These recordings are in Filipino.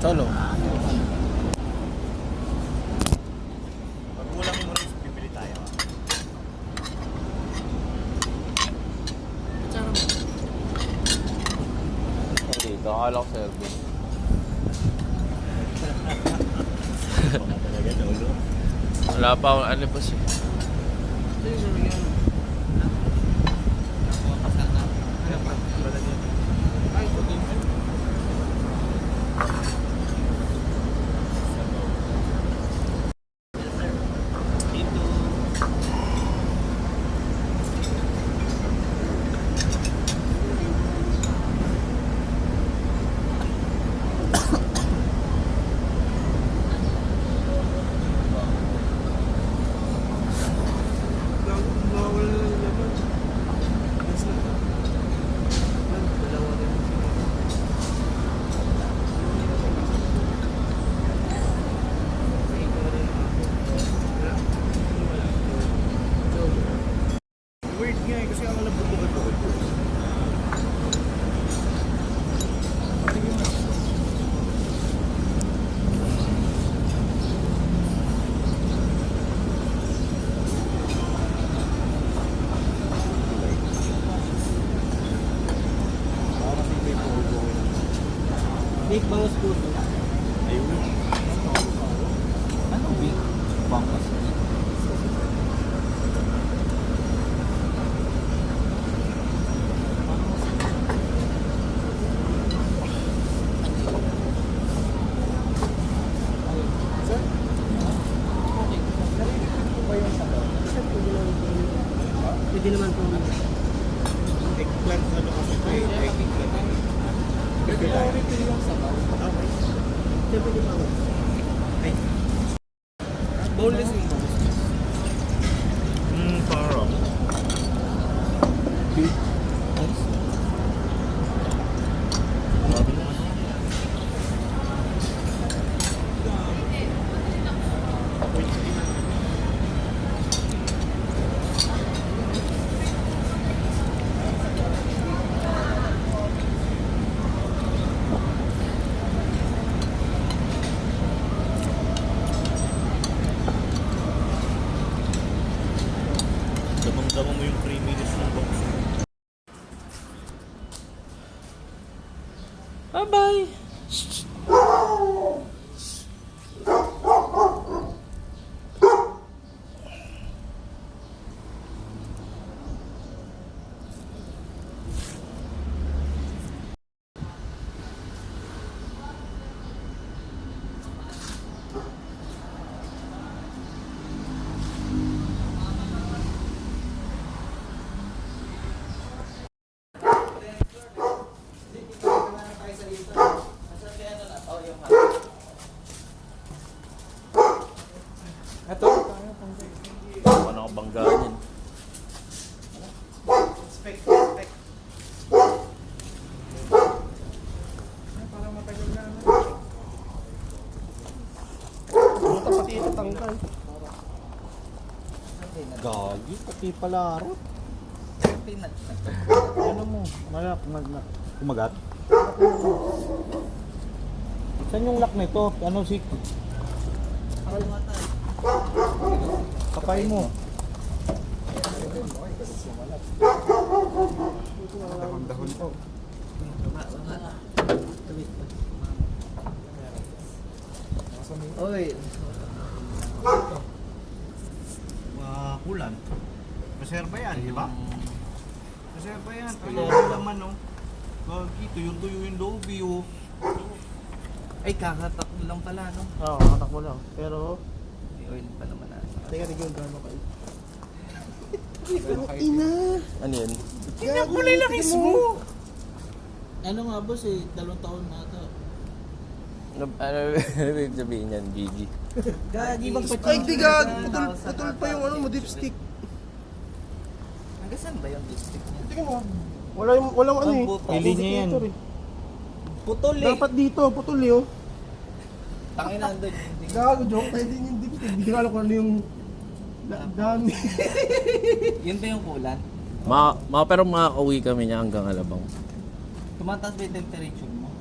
Solo. Pag kulang yung rice, bibili tayo. Dito, akala ko service. Mga talaga, Lolo. Wala pa akong alibas eh. Weird nga eh, kasi ang alam ko ito. Big bangus po. Ayun. Ano big bangus? Pwede naman po. Eggplant ano kasi ito eh. Eggplant. Pwede tayo. Okay. Pwede pa po. Ay. Boneless yung bangus. Parang. Damang-dama mo yung creaminess ng box. Bye-bye! Ito. Ano ka banggaan yan? Spec. Parang matagal na ano. Puta pati ito tanggal. Gagi, pati palarot. Ano mo? Kumagat? Saan yung lock nito? Ano si... Kapay mo. Dahon-dahon po. Oy, Kulan. Reserva yan, di ba? Reserva yan. Talagang laman, no? Gagi, tuyo-tuyo yung loob, oh. ay kakatakbo lang pala, no? Oo, nakatakbo lang. Pero... May oil pa naman na. Teka, tigil gano'n kayo. Ano yun? Tingnan ko na lang mo! Ano nga boss eh, 2 taon na ito. Ano ibig sabihin yan, Gigi? Gagi, Ay, di gag! Putol pa yung ano mo, dipstick. Hanggang saan ba yung lipstick niya? Tingnan mo. Walang ano eh. butas. May linya yan. Putol eh! Dapat dito, putol eh oh. Tangin na andun. Gago, joke. Pwede yung dipstick. Hindi ko alam kung ano yung... Dami. Yun ba yung kulan? Pero makakauwi kami niya hanggang Alabang. Tumataas ba yung temperature mo?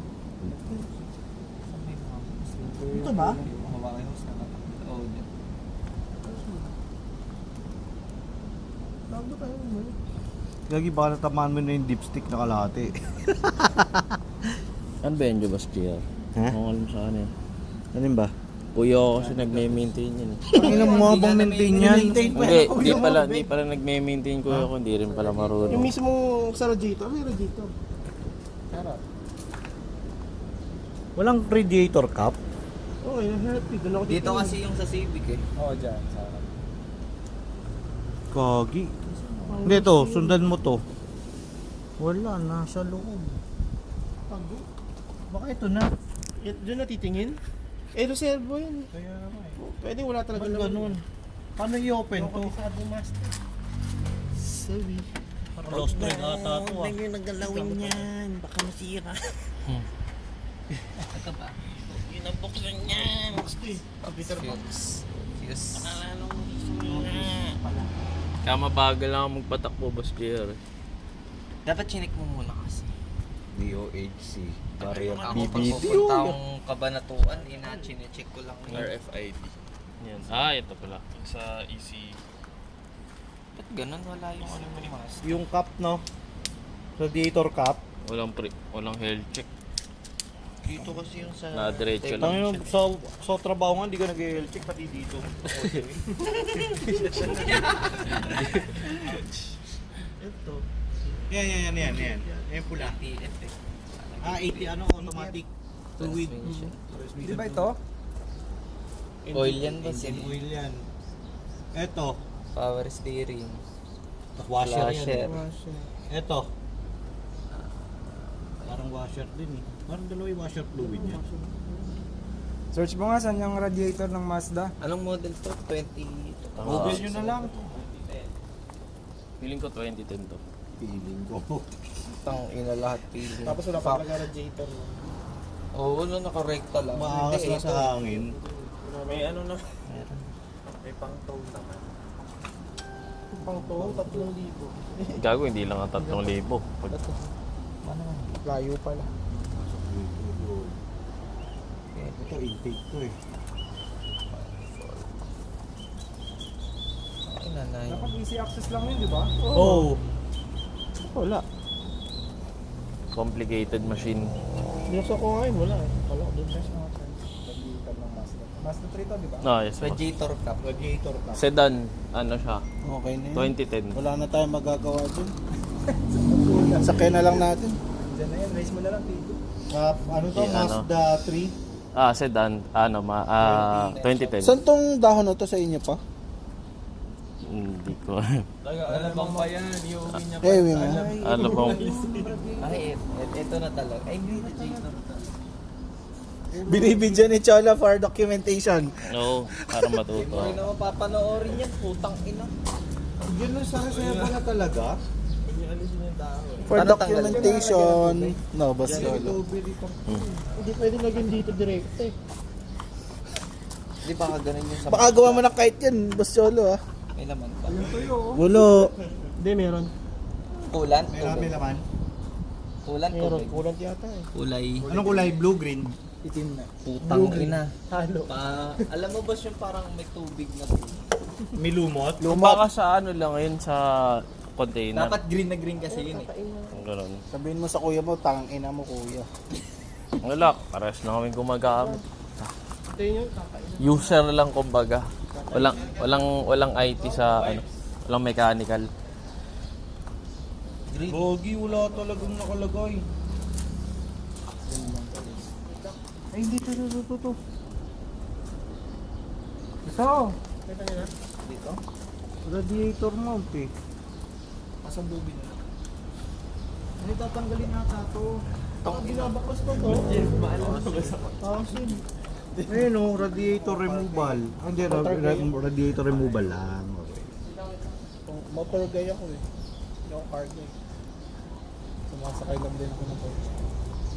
Ito ba? Hawakan yung sa Oo, dyan. Bago tayo mo. Gagi, baka natamaan mo na yung dipstick na kalahati. Ano ba yan, Jobas JR? Ha? Kung alam sa ano eh. Ano ba? Kuya ako kasi nagme-maintain yan eh. Ang ilang mo bang maintain yan? Hindi pala nagme-maintain kuya ko, hindi rin pala Yung marunong. mismo sa radiator, may radiator. Tara. Walang radiator cap? Okay, happy. Doon ako Dito kasi yung sa Civic eh. Oo, dyan. Sa Kagi. Hindi to, sundan mo to. Wala, nasa loob. Pago. Baka ito na. Doon natitingin? Eh, reservo yun. Kaya naman eh. Pwede wala talaga Ba't ganun? Paano i-open to? Kabisado master. Sorry. Parang lost train ata to ah. yung naggalawin yan. Baka masira. Ito ba? Yun ang buksan yan. Computer box. Yes. Lalong masira. Kama bagal lang ako magpatakbo, Boss JR. Dapat chinik mo muna kasi. DOHC. Barrier Ako pag pupunta akong kabanatuan, ina-chinecheck ko lang yun. RFID. Yan. Ito pala. Sa EC. Ba't ganun? Wala yung ano mo mas. Yung cap no? Radiator cap. Walang health check. Dito kasi yung sa... Diretso lang Tangin siya. sa trabaho nga, hindi ka nag-health check pati dito. Ito. Yan. Yan pula. TF eh. 80 ano, automatic. Fluid. Transmission. Di ba ito? Oil yan ba? Engine oil yan. Ito, Power steering. washer Washer. yan. Ito. Parang washer din eh. Parang dalawa yung washer fluid yan. Search mo nga saan yung radiator ng Mazda. Anong model to? 20... Google nyo na lang. Feeling ko 2010 to. Feeling ko. Tang ina lahat feeling. Tapos wala pa talaga radiator. Oo, wala nakarekta lang. Maangas Hindi, na sa ito. hangin. May ano na. Meron. May pang-tow naman. Pang to, 3,000. Gago, hindi lang ang 3,000. Pag Layo pala. Ito intake to eh. Ay, nanay. Dapat easy access lang yun, di ba? Oh. Wala. complicated machine. Binuksan ko ngayon, wala eh. Wala ko doon. Radiator ng Mazda. Mazda 3 to, di ba? No, yes po. Radiator cap. Radiator cap. Sedan, ano siya, Okay na 2010. Wala na tayong magagawa dun. Sakay na lang natin. Diyan na yan, race mo na lang, Tigo. Ano to? Ano? Mazda 3? Sedan, 2010. Saan tong dahon na to sa inyo pa? Hindi ko. Alam ba yan? Yung niya Eh, mo. Ano bang, Ay, ito na talaga. Ay, hindi. Radiator cap. Binibidyan ni Chola for documentation. no, para matuto. Hindi na mapapanoorin yan. Putang ina. Yun lang sana sa'yo pala talaga. For Paano documentation. No, basta Chola. Hindi pwede lagyan dito direct eh. Hindi baka ganun yung sa... Baka gawa mo ng kahit yan, Boss Cholo ah. May laman pa. Wala. Hindi, meron. Kulan? Tubig. naman. Kulan? Meron. Tubig. Kulang yata eh. Kulay. Anong kulay? Blue, green? Itim na. Putang ina. Halo. Alam mo ba yung parang may tubig na to? May lumot? Baka sa ano lang yun, sa container. Dapat green na green kasi yun eh. Ganun. Sabihin mo sa kuya mo, tangang ina mo kuya. Wala, pares na kaming gumagamit. Ito yun, kakain. User lang kumbaga. Walang IT sa ano, walang mechanical. Green. Gogi, wala talagang nakalagay. Ay, hindi to. Ito. Kita nyo na? Dito? Radiator mount eh. Pasang bubi na. Ano tatanggalin nata to? Ang binabaklas pa to. Asin. Ayun o, radiator removal. Hindi, radiator removal lang. Okay. Motor guy ako eh. Hindi ako car guy. Sumasakay lang din ako ng coach.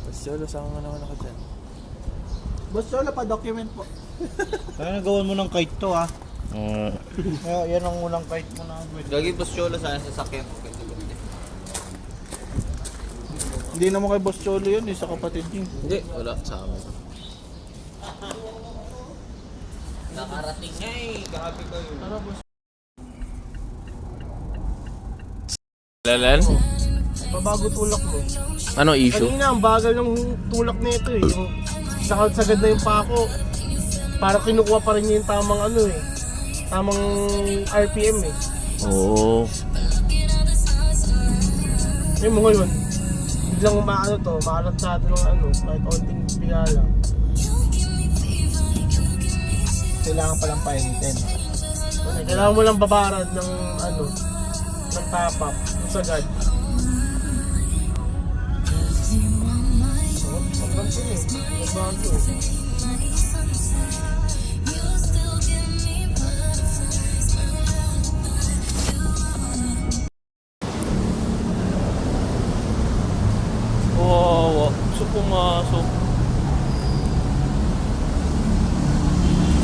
Tapos Cholo, saan ka naman ako dyan? Boss Chola, pa-document po. Kaya nagawan mo ng kite to ah. Mm, Yan ang unang kite mo na. Gagi Boss Cholo sa sasakyan ko. Hindi naman kay Boss Cholo yun, sa kapatid niyo. hindi, wala sa amin. Kararating nga eh. Grabe kayo. Tara boss. Lalan? Babago tulak mo. Ano issue? Kanina, ang bagal ng tulak nito eh. Yung sagad na yung pako. Para kinukuha pa rin niya yung tamang ano eh. Tamang RPM eh. Oo. Yung mo ngayon, biglang umaano to, maalat sa atin ng ano, kahit onting biga lang. Kailangan palang painitin. Kailangan mo lang babarad ng ano, ng tapak, ng sagad. Pagbanto eh, pagbanto eh.